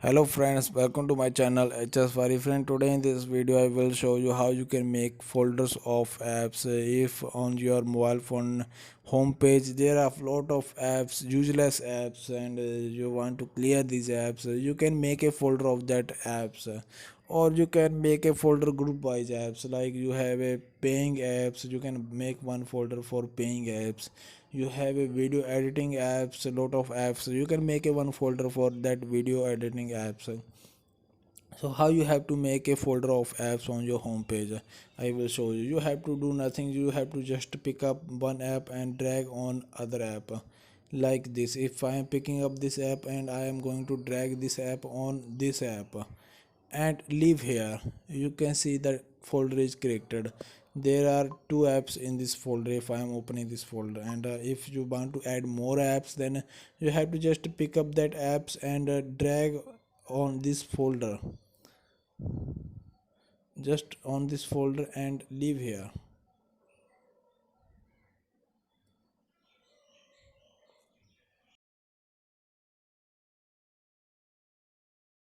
Hello friends, welcome to my channel HS Fari Friend. Today in this video I will show you how you can make folders of apps. If on your mobile phone home page there are a lot of apps, useless apps, and you want to clear these apps, you can make a folder of that apps, or you can make a folder group wise apps. Like you have a paying apps, you can make one folder for paying apps. You have a video editing apps, a lot of apps, you can make a one folder for that video editing apps. So how you have to make a folder of apps on your home page, I will show you. You have to do nothing, you have to just pick up one app and drag on other app, like this. If I am picking up this app and I am going to drag this app on this app and leave here, you can see that folder is created. There are two apps in this folder. If I am opening this folder, and if you want to add more apps, then you have to just pick up that apps and drag on this folder, just on this folder and leave here.